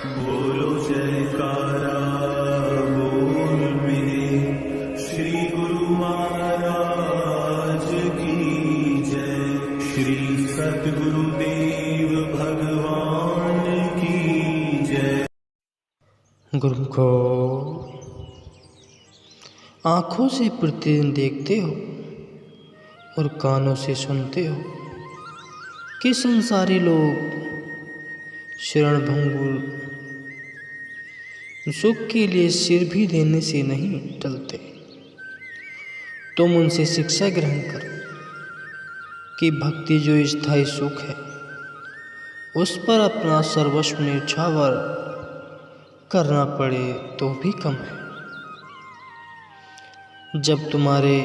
बोलो जयकारा बोल मेरे श्री गुरु महाराज की जय। श्री सतगुरुदेव भगवान की जय। गुरु को आँखों से प्रतिदिन देखते हो और कानों से सुनते हो कि संसारी लोग शरणभंगुर सुख के लिए सिर भी देने से नहीं टलते। तुम उनसे शिक्षा ग्रहण करो कि भक्ति जो स्थायी सुख है उस पर अपना सर्वस्व न्यौछावर करना पड़े तो भी कम है। जब तुम्हारे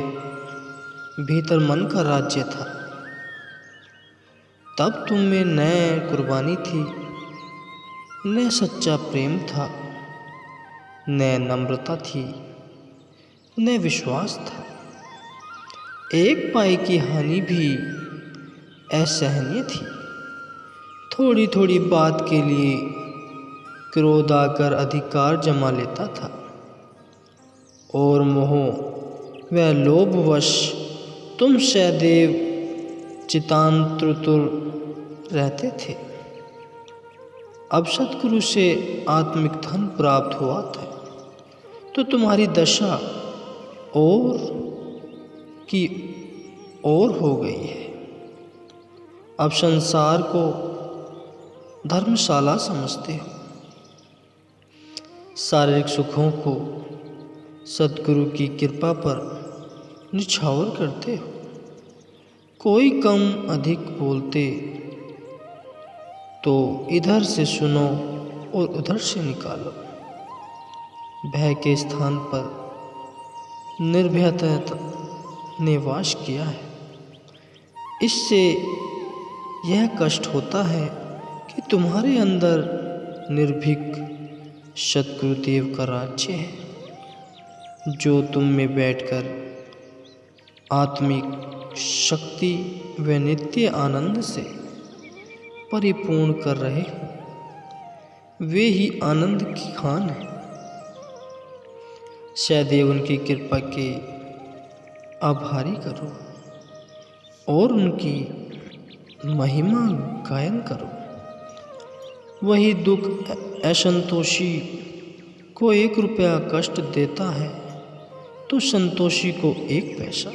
भीतर मन का राज्य था तब तुम में न कुर्बानी थी, न सच्चा प्रेम था, न नम्रता थी, न विश्वास था। एक पाई की हानि भी असहनीय थी। थोड़ी थोड़ी बात के लिए क्रोध आकर अधिकार जमा लेता था और मोह व लोभवश तुम सदैव चितांतुर रहते थे। अब सतगुरु से आत्मिक धन प्राप्त हुआ था तो तुम्हारी दशा और की ओर हो गई है। अब संसार को धर्मशाला समझते हो, शारीरिक सुखों को सतगुरु की कृपा पर निछावर करते हो। कोई कम अधिक बोलते तो इधर से सुनो और उधर से निकालो। भय के स्थान पर निर्भयता ने वास किया है। इससे यह कष्ट होता है कि तुम्हारे अंदर निर्भीक सतगुरुदेव का राज्य है जो तुम में बैठकर आत्मिक शक्ति व नित्य आनंद से परिपूर्ण कर रहे हो। वे ही आनंद की खान है। सदैव उनकी कृपा के आभारी करो और उनकी महिमा गायन करो। वही दुख असंतोषी को 1 रुपया कष्ट देता है तो संतोषी को 1 पैसा।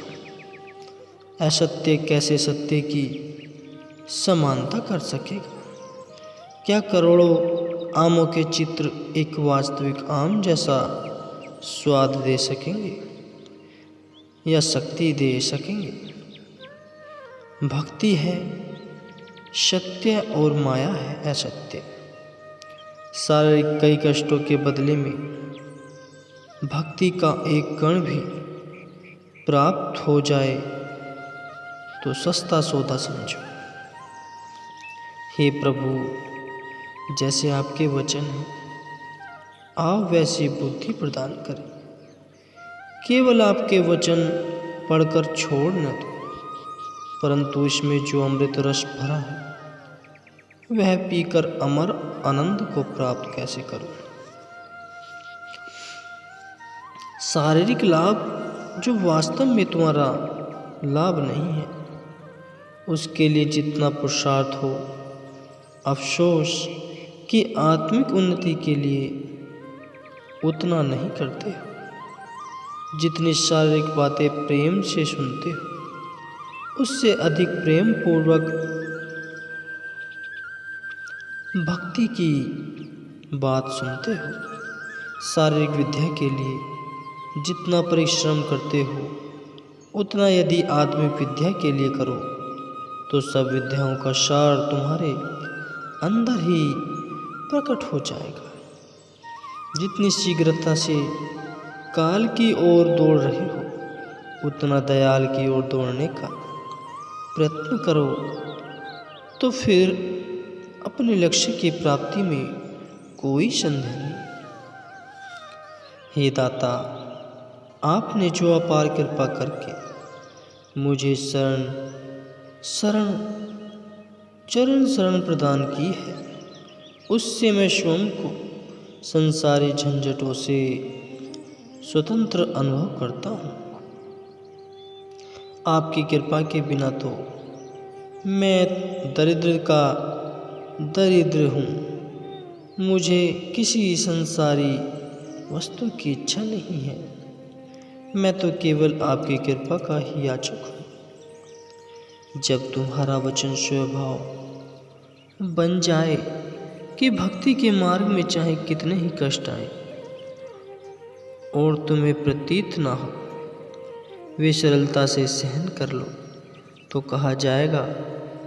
असत्य कैसे सत्य की समानता कर सकेगा? क्या करोड़ों आमों के चित्र एक वास्तविक आम जैसा स्वाद दे सकेंगे या शक्ति दे सकेंगे? भक्ति है सत्य और माया है असत्य। शारीरिक कई कष्टों के बदले में भक्ति का एक कण भी प्राप्त हो जाए तो सस्ता सौदा समझो। हे प्रभु, जैसे आपके वचन हैं आप वैसी बुद्धि प्रदान करें। केवल आपके वचन पढ़कर छोड़ न दो, परंतु इसमें जो अमृत रस भरा है वह पीकर अमर आनंद को प्राप्त कैसे करूं? शारीरिक लाभ जो वास्तव में तुम्हारा लाभ नहीं है उसके लिए जितना पुरुषार्थ हो, अफसोस कि आत्मिक उन्नति के लिए उतना नहीं करते हो। जितनी शारीरिक बातें प्रेम से सुनते हो उससे अधिक प्रेम पूर्वक भक्ति की बात सुनते हो। शारीरिक विद्या के लिए जितना परिश्रम करते हो उतना यदि आत्मिक विद्या के लिए करो तो सब विद्याओं का सार तुम्हारे अंदर ही प्रकट हो जाएगा। जितनी शीघ्रता से काल की ओर दौड़ रहे हो उतना दयाल की ओर दौड़ने का प्रयत्न करो तो फिर अपने लक्ष्य की प्राप्ति में कोई संदेह नहीं। हे दाता, आपने जो अपार कृपा करके मुझे चरण शरण प्रदान की है उससे मैं स्वयं को संसारी झंझटों से स्वतंत्र अनुभव करता हूँ। आपकी कृपा के बिना तो मैं दरिद्र का दरिद्र हूँ। मुझे किसी संसारी वस्तु की इच्छा नहीं है। मैं तो केवल आपकी कृपा का ही याचक हूँ। जब तुम्हारा वचन स्वभाव बन जाए कि भक्ति के मार्ग में चाहे कितने ही कष्ट आए और तुम्हें प्रतीत ना हो, वे सरलता से सहन कर लो, तो कहा जाएगा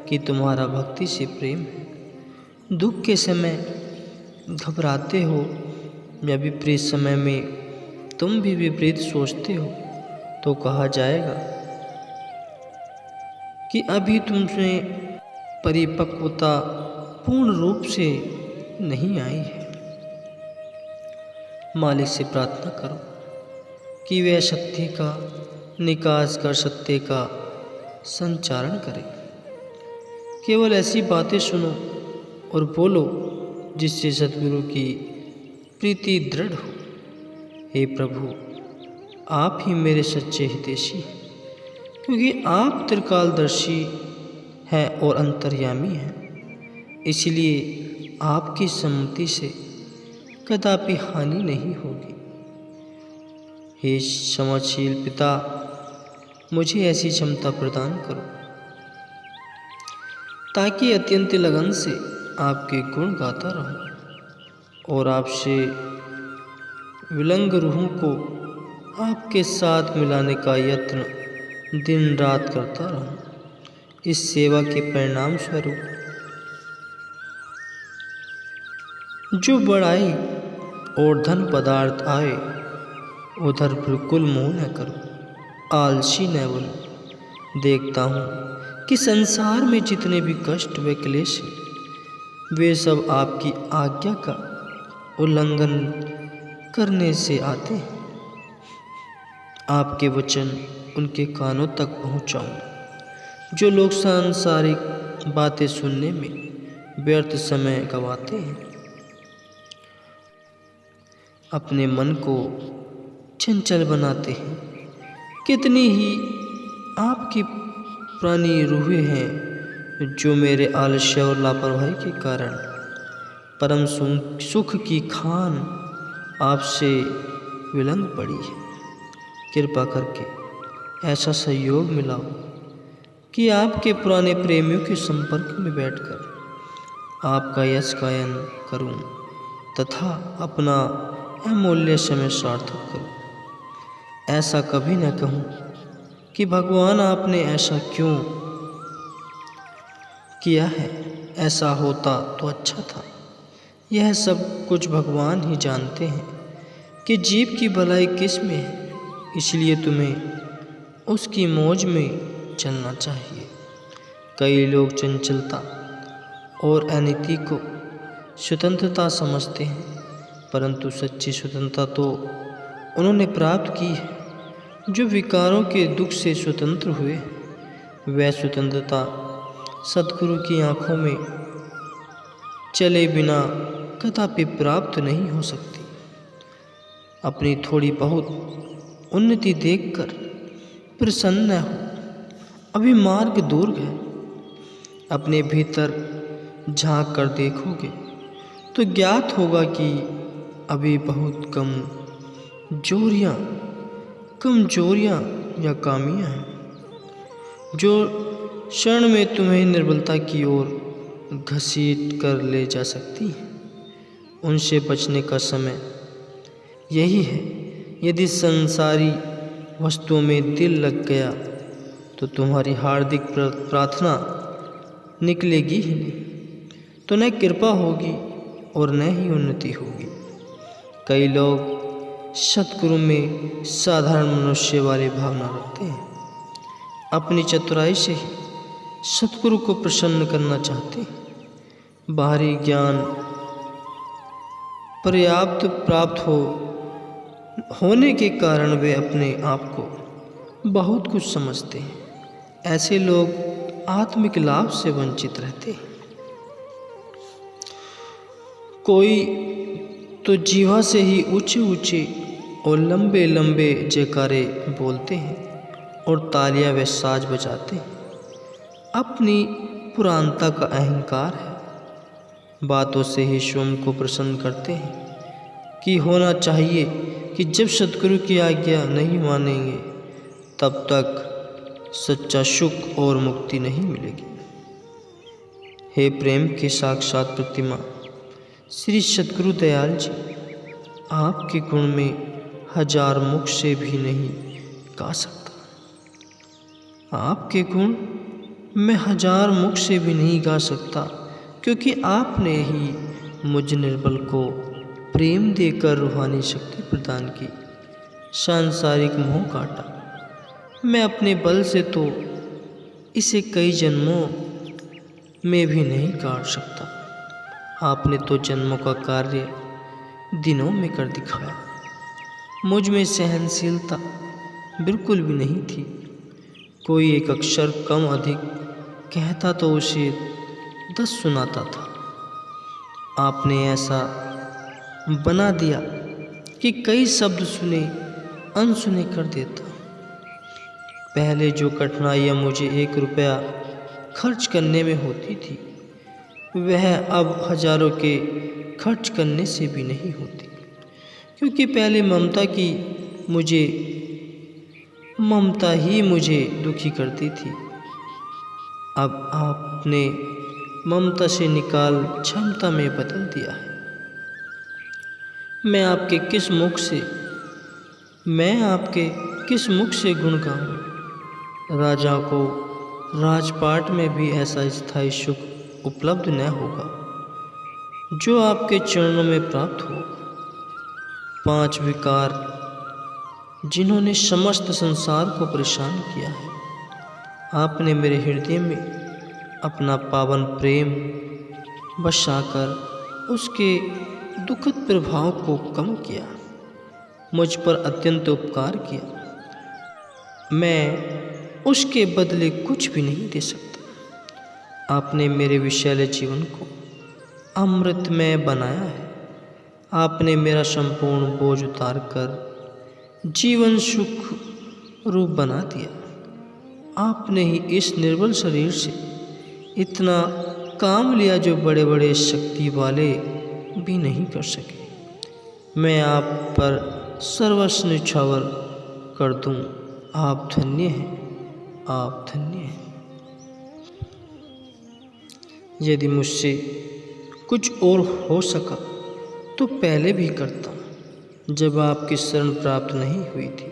कि तुम्हारा भक्ति से प्रेम है। दुख के समय घबराते हो या विपरीत समय में तुम भी विपरीत सोचते हो, तो कहा जाएगा कि अभी तुममें परिपक्वता पूर्ण रूप से नहीं आई है। मालिक से प्रार्थना करो कि वह शक्ति का निकास कर सत्य का संचारण करे। केवल ऐसी बातें सुनो और बोलो जिससे सद्गुरु की प्रीति दृढ़ हो। हे प्रभु, आप ही मेरे सच्चे हितैषी हैं, क्योंकि आप त्रिकालदर्शी हैं और अंतर्यामी हैं। इसलिए आपकी सम्मति से कदापि हानि नहीं होगी। हे क्षमाशील पिता, मुझे ऐसी क्षमता प्रदान करो ताकि अत्यंत लगन से आपके गुण गाता रहूं और आपसे विलंग रूहों को आपके साथ मिलाने का यत्न दिन रात करता रहूं। इस सेवा के परिणाम स्वरूप जो बड़ाई और धन पदार्थ आए, उधर बिल्कुल मोह न करो, आलसी न बनो। देखता हूँ कि संसार में जितने भी कष्ट व क्लेश हैं, वे सब आपकी आज्ञा का उल्लंघन करने से आते हैं। आपके वचन उनके कानों तक पहुँचाऊँ जो लोग सांसारिक बातें सुनने में व्यर्थ समय गंवाते हैं, अपने मन को चंचल बनाते हैं। कितनी ही आपकी प्राणी रूहें हैं जो मेरे आलस्य और लापरवाही के कारण परम सुख की खान आपसे विलंग पड़ी है। कृपा करके ऐसा सहयोग मिलाओ कि आपके पुराने प्रेमियों के संपर्क में बैठकर आपका यश गायन करूं तथा अपना अमूल्य समय सार्थक करूं। ऐसा कभी न कहूं कि भगवान आपने ऐसा क्यों किया है, ऐसा होता तो अच्छा था। यह सब कुछ भगवान ही जानते हैं कि जीव की भलाई किस में है, इसलिए तुम्हें उसकी मौज में चलना चाहिए। कई लोग चंचलता और अनीति को स्वतंत्रता समझते हैं, परंतु सच्ची स्वतंत्रता तो उन्होंने प्राप्त की है जो विकारों के दुख से स्वतंत्र हुए। वह स्वतंत्रता सद्गुरु की आँखों में चले बिना कदापि प्राप्त नहीं हो सकती। अपनी थोड़ी बहुत उन्नति देखकर प्रसन्न न हो, अभी मार्ग दूर है। अपने भीतर झांक कर देखोगे तो ज्ञात होगा कि अभी बहुत कमजोरियाँ या कामियाँ हैं जो क्षण में तुम्हें निर्बलता की ओर घसीट कर ले जा सकती हैं। उनसे बचने का समय यही है। यदि संसारी वस्तुओं में दिल लग गया तो तुम्हारी हार्दिक प्रार्थना निकलेगी ही नहीं, तो न कृपा होगी और न ही उन्नति होगी। कई लोग सद्गुरु में साधारण मनुष्य वाली भावना रखते हैं, अपनी चतुराई से ही सद्गुरु को प्रसन्न करना चाहते हैं। बाहरी ज्ञान पर्याप्त प्राप्त होने के कारण वे अपने आप को बहुत कुछ समझते हैं। ऐसे लोग आत्मिक लाभ से वंचित रहते हैं। कोई तो जीवा से ही ऊंचे ऊंचे और लंबे लंबे जयकारे बोलते हैं और तालियां व साज बजाते हैं। अपनी पुरानता का अहंकार है। बातों से ही स्वयं को प्रसन्न करते हैं कि होना चाहिए कि जब सद्गुरु की आज्ञा नहीं मानेंगे तब तक सच्चा सुख और मुक्ति नहीं मिलेगी। हे प्रेम के साक्षात प्रतिमा श्री सद्गुरु दयाल जी, आपके गुण में हजार मुख से भी नहीं गा सकता। आपके गुण मैं हजार मुख से भी नहीं गा सकता, क्योंकि आपने ही मुझ निर्बल को प्रेम देकर रूहानी शक्ति प्रदान की, सांसारिक मोह काटा। मैं अपने बल से तो इसे कई जन्मों में भी नहीं काट सकता। आपने तो जन्मों का कार्य दिनों में कर दिखाया। मुझ में सहनशीलता बिल्कुल भी नहीं थी। कोई एक अक्षर कम अधिक कहता तो उसे 10 सुनाता था। आपने ऐसा बना दिया कि कई शब्द सुने अनसुने कर देता। पहले जो कठिनाइयाँ मुझे 1 रुपया खर्च करने में होती थी, वह अब हजारों के खर्च करने से भी नहीं होती, क्योंकि पहले ममता ही मुझे दुखी करती थी। अब आपने ममता से निकाल क्षमता में बदल दिया है। मैं आपके किस मुख से गुण गाऊं? राजा को राजपाट में भी ऐसा स्थायी सुख उपलब्ध न होगा जो आपके चरणों में प्राप्त हो। 5 विकार जिन्होंने समस्त संसार को परेशान किया है, आपने मेरे हृदय में अपना पावन प्रेम बसाकर उसके दुखद प्रभाव को कम किया, मुझ पर अत्यंत उपकार किया। मैं उसके बदले कुछ भी नहीं दे सकता। आपने मेरे विषैले जीवन को अमृतमय बनाया है। आपने मेरा संपूर्ण बोझ उतार कर जीवन सुख रूप बना दिया। आपने ही इस निर्बल शरीर से इतना काम लिया जो बड़े बड़े शक्ति वाले भी नहीं कर सके। मैं आप पर सर्वस्व न्यौछावर कर दूं। आप धन्य हैं, आप धन्य हैं। यदि मुझसे कुछ और हो सका तो पहले भी करता, जब आपकी शरण प्राप्त नहीं हुई थी।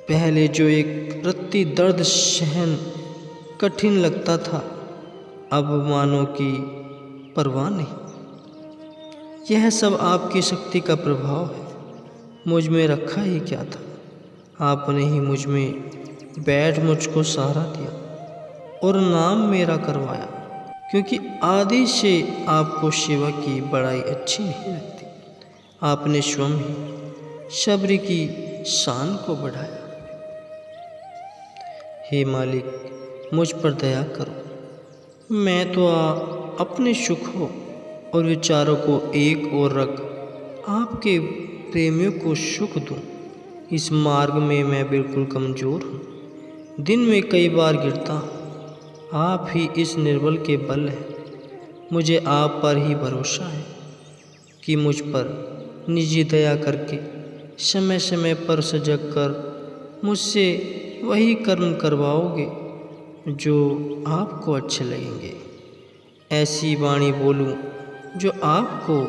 पहले जो एक रत्ती दर्द सहन कठिन लगता था, अब मानो की परवाह नहीं। यह सब आपकी शक्ति का प्रभाव है। मुझ में रखा ही क्या था? आपने ही मुझ में बैठ मुझको सहारा दिया और नाम मेरा करवाया, क्योंकि आदि से आपको सेवा की बड़ाई अच्छी नहीं लगती। आपने स्वयं ही शबरी की शान को बढ़ाया। हे मालिक, मुझ पर दया करो। मैं तो अपने सुखों और विचारों को एक ओर रख आपके प्रेमियों को सुख दूं। इस मार्ग में मैं बिल्कुल कमज़ोर हूँ। दिन में कई बार गिरता हूँ। आप ही इस निर्बल के बल हैं। मुझे आप पर ही भरोसा है कि मुझ पर निजी दया करके समय समय पर सजग कर मुझसे वही कर्म करवाओगे जो आपको अच्छे लगेंगे। ऐसी वाणी बोलूं जो आपको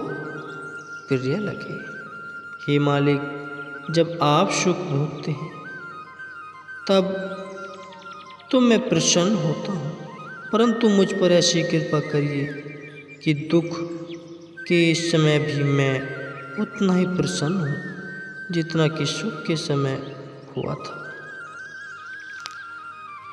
प्रिय लगे। हे मालिक, जब आप सुख भोगते हैं तब तो मैं प्रसन्न होता हूँ, परंतु मुझ पर ऐसी कृपा करिए कि दुख के समय भी मैं उतना ही प्रसन्न हूँ जितना कि सुख के समय हुआ था।